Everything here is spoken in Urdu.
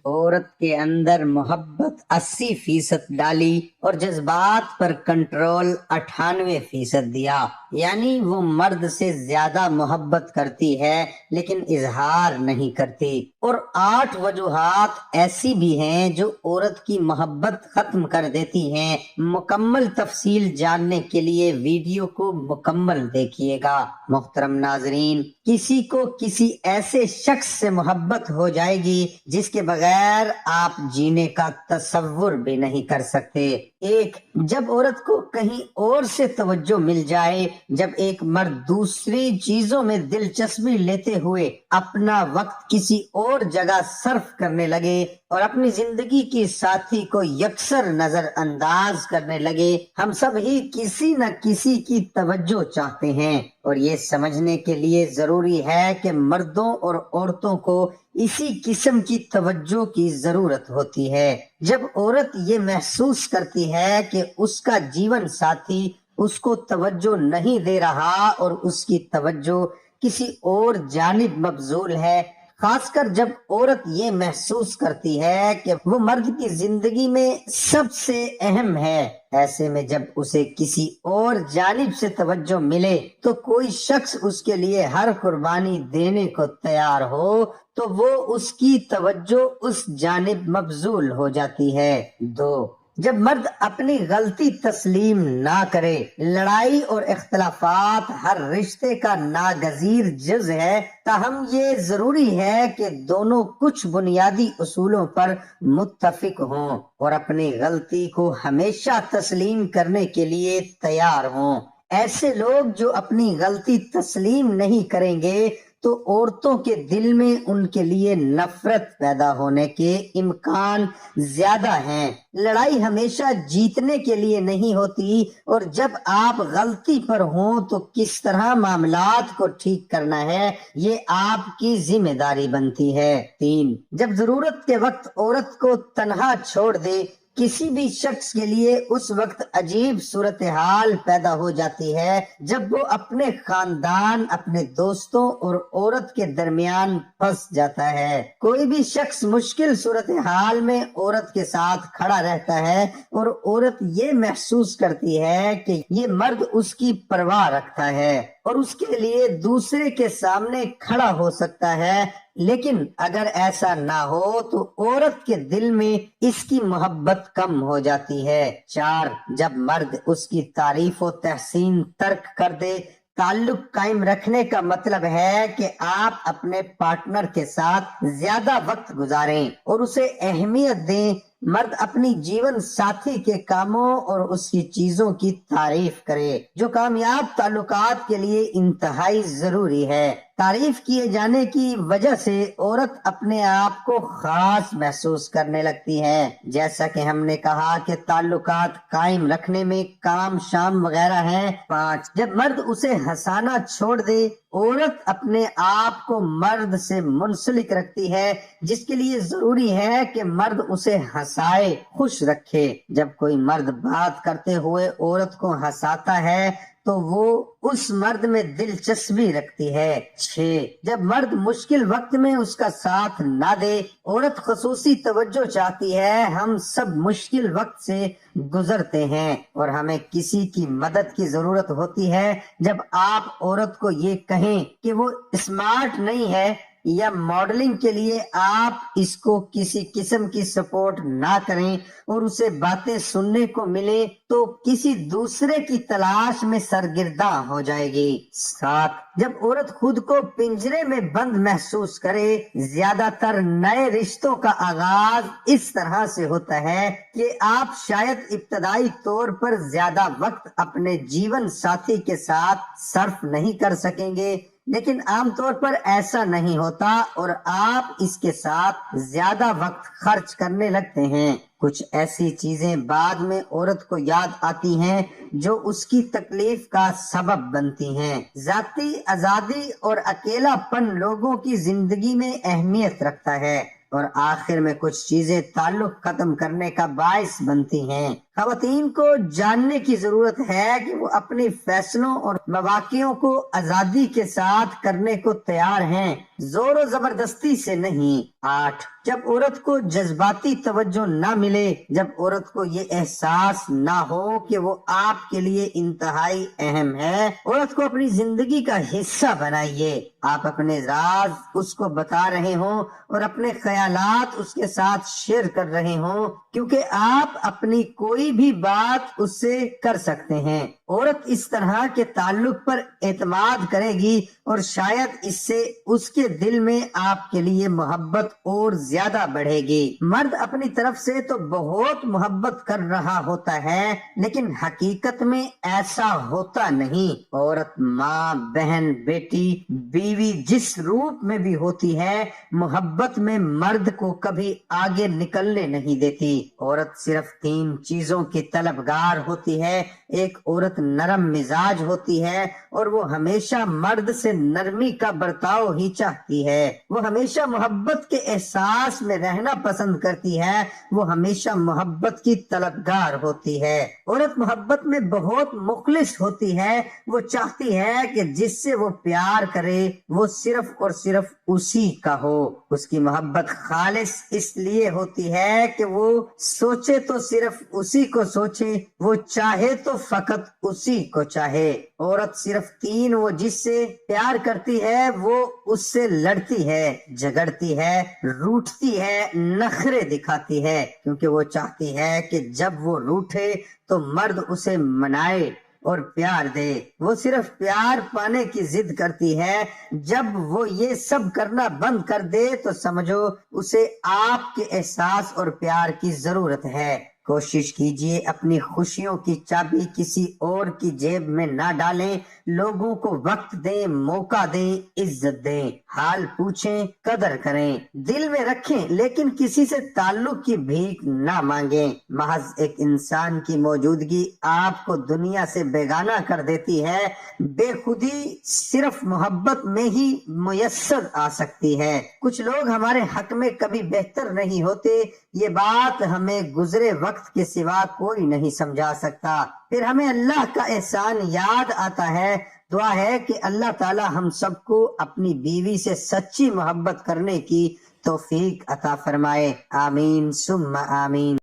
عورت کے اندر محبت 80% ڈالی اور جذبات پر کنٹرول 98% دیا، یعنی وہ مرد سے زیادہ محبت کرتی ہے لیکن اظہار نہیں کرتی۔ اور 8 وجوہات ایسی بھی ہیں جو عورت کی محبت ختم کر دیتی ہیں۔ مکمل تفصیل جاننے کے لیے ویڈیو کو مکمل دیکھیے گا۔ محترم ناظرین، کسی کو کسی ایسے شخص سے محبت ہو جائے گی جس کے بغیر آپ جینے کا تصور بھی نہیں کر سکتے۔ ایک، جب عورت کو کہیں اور سے توجہ مل جائے، جب ایک مرد دوسری چیزوں میں دلچسپی لیتے ہوئے اپنا وقت کسی اور جگہ صرف کرنے لگے اور اپنی زندگی کی ساتھی کو یکسر نظر انداز کرنے لگے۔ ہم سب ہی کسی نہ کسی کی توجہ چاہتے ہیں، اور یہ سمجھنے کے لیے ضروری ہے کہ مردوں اور عورتوں کو اسی قسم کی توجہ کی ضرورت ہوتی ہے۔ جب عورت یہ محسوس کرتی ہے کہ اس کا جیون ساتھی اس کو توجہ نہیں دے رہا اور اس کی توجہ کسی اور جانب مبذول ہے، خاص کر جب عورت یہ محسوس کرتی ہے کہ وہ مرد کی زندگی میں سب سے اہم ہے، ایسے میں جب اسے کسی اور جانب سے توجہ ملے تو کوئی شخص اس کے لیے ہر قربانی دینے کو تیار ہو تو وہ اس کی توجہ اس جانب مبذول ہو جاتی ہے۔ 2، جب مرد اپنی غلطی تسلیم نہ کرے۔ لڑائی اور اختلافات ہر رشتے کا ناگزیر جز ہے، تاہم یہ ضروری ہے کہ دونوں کچھ بنیادی اصولوں پر متفق ہوں اور اپنی غلطی کو ہمیشہ تسلیم کرنے کے لیے تیار ہوں۔ ایسے لوگ جو اپنی غلطی تسلیم نہیں کریں گے تو عورتوں کے دل میں ان کے لیے نفرت پیدا ہونے کے امکان زیادہ ہیں۔ لڑائی ہمیشہ جیتنے کے لیے نہیں ہوتی، اور جب آپ غلطی پر ہوں تو کس طرح معاملات کو ٹھیک کرنا ہے یہ آپ کی ذمہ داری بنتی ہے۔ 3، جب ضرورت کے وقت عورت کو تنہا چھوڑ دے۔ کسی بھی شخص کے لیے اس وقت عجیب صورتحال پیدا ہو جاتی ہے جب وہ اپنے خاندان، اپنے دوستوں اور عورت کے درمیان پھنس جاتا ہے۔ کوئی بھی شخص مشکل صورتحال میں عورت کے ساتھ کھڑا رہتا ہے اور عورت یہ محسوس کرتی ہے کہ یہ مرد اس کی پرواہ رکھتا ہے اور اس کے لیے دوسرے کے سامنے کھڑا ہو سکتا ہے، لیکن اگر ایسا نہ ہو تو عورت کے دل میں اس کی محبت کم ہو جاتی ہے۔ 4، جب مرد اس کی تعریف و تحسین ترک کر دے۔ تعلق قائم رکھنے کا مطلب ہے کہ آپ اپنے پارٹنر کے ساتھ زیادہ وقت گزاریں اور اسے اہمیت دیں۔ مرد اپنی جیون ساتھی کے کاموں اور اس کی چیزوں کی تعریف کرے، جو کامیاب تعلقات کے لیے انتہائی ضروری ہے۔ تعریف کیے جانے کی وجہ سے عورت اپنے آپ کو خاص محسوس کرنے لگتی ہے۔ جیسا کہ ہم نے کہا کہ تعلقات قائم رکھنے میں کام شام وغیرہ ہیں۔ 5، جب مرد اسے ہنسانا چھوڑ دے۔ عورت اپنے آپ کو مرد سے منسلک رکھتی ہے، جس کے لیے ضروری ہے کہ مرد اسے ہنسائے، خوش رکھے۔ جب کوئی مرد بات کرتے ہوئے عورت کو ہنساتا ہے تو وہ اس مرد میں دلچسپی رکھتی ہے۔ 6، جب مرد مشکل وقت میں اس کا ساتھ نہ دے۔ عورت خصوصی توجہ چاہتی ہے۔ ہم سب مشکل وقت سے گزرتے ہیں اور ہمیں کسی کی مدد کی ضرورت ہوتی ہے۔ جب آپ عورت کو یہ کہیں کہ وہ اسمارٹ نہیں ہے یا ماڈلنگ کے لیے آپ اس کو کسی قسم کی سپورٹ نہ کریں اور اسے باتیں سننے کو ملے تو کسی دوسرے کی تلاش میں سرگرداں ہو جائے گی۔ 7، جب عورت خود کو پنجرے میں بند محسوس کرے۔ زیادہ تر نئے رشتوں کا آغاز اس طرح سے ہوتا ہے کہ آپ شاید ابتدائی طور پر زیادہ وقت اپنے جیون ساتھی کے ساتھ صرف نہیں کر سکیں گے، لیکن عام طور پر ایسا نہیں ہوتا اور آپ اس کے ساتھ زیادہ وقت خرچ کرنے لگتے ہیں۔ کچھ ایسی چیزیں بعد میں عورت کو یاد آتی ہیں جو اس کی تکلیف کا سبب بنتی ہیں۔ ذاتی آزادی اور اکیلا پن لوگوں کی زندگی میں اہمیت رکھتا ہے، اور آخر میں کچھ چیزیں تعلق ختم کرنے کا باعث بنتی ہیں۔ خواتین کو جاننے کی ضرورت ہے کہ وہ اپنے فیصلوں اور مواقعوں کو آزادی کے ساتھ کرنے کو تیار ہیں، زور و زبردستی سے نہیں۔ 8، جب عورت کو جذباتی توجہ نہ ملے، جب عورت کو یہ احساس نہ ہو کہ وہ آپ کے لیے انتہائی اہم ہے، عورت کو اپنی زندگی کا حصہ بنائیے۔ آپ اپنے راز اس کو بتا رہے ہوں اور اپنے خیالات اس کے ساتھ شیئر کر رہے ہوں، کیونکہ آپ اپنی کوئی بھی بات اس سے کر سکتے ہیں۔ عورت اس طرح کے تعلق پر اعتماد کرے گی اور شاید اس سے اس کے دل میں آپ کے لیے محبت اور زیادہ بڑھے گی۔ مرد اپنی طرف سے تو بہت محبت کر رہا ہوتا ہے، لیکن حقیقت میں ایسا ہوتا نہیں۔ عورت ماں، بہن، بیٹی، بیوی جس روپ میں بھی ہوتی ہے، محبت میں مرد کو کبھی آگے نکلنے نہیں دیتی۔ عورت صرف 3 چیزوں کی طلبگار ہوتی ہے۔ ایک عورت نرم مزاج ہوتی ہے اور وہ ہمیشہ مرد سے نرمی کا برتاؤ ہی چاہتی ہے۔ وہ ہمیشہ محبت کے احساس میں رہنا پسند کرتی ہے، وہ ہمیشہ محبت کی طلبگار ہوتی ہے۔ عورت محبت میں بہت مخلص ہوتی ہے، وہ چاہتی ہے کہ جس سے وہ پیار کرے وہ صرف اور صرف اسی کا ہو۔ اس کی محبت خالص اس لیے ہوتی ہے کہ وہ سوچے تو صرف اسی کو سوچے، وہ چاہے تو فقط اسی کو چاہے۔ عورت صرف 3 وہ جس سے پیار کرتی ہے، وہ اس سے لڑتی ہے، جھگڑتی ہے، روٹھتی ہے، نخرے دکھاتی ہے، کیونکہ وہ چاہتی ہے کہ جب وہ روٹھے تو مرد اسے منائے اور پیار دے۔ وہ صرف پیار پانے کی ضد کرتی ہے۔ جب وہ یہ سب کرنا بند کر دے تو سمجھو اسے آپ کے احساس اور پیار کی ضرورت ہے۔ کوشش کیجئے اپنی خوشیوں کی چابی کسی اور کی جیب میں نہ ڈالیں۔ لوگوں کو وقت دیں، موقع دیں، عزت دیں، حال پوچھیں، قدر کریں، دل میں رکھیں، لیکن کسی سے تعلق کی بھیک نہ مانگیں۔ محض ایک انسان کی موجودگی آپ کو دنیا سے بیگانہ کر دیتی ہے۔ بے خودی صرف محبت میں ہی میسر آ سکتی ہے۔ کچھ لوگ ہمارے حق میں کبھی بہتر نہیں ہوتے، یہ بات ہمیں گزرے وقت کے سوا کوئی نہیں سمجھا سکتا۔ پھر ہمیں اللہ کا احسان یاد آتا ہے۔ دعا ہے کہ اللہ تعالی ہم سب کو اپنی بیوی سے سچی محبت کرنے کی توفیق عطا فرمائے۔ آمین ثم آمین۔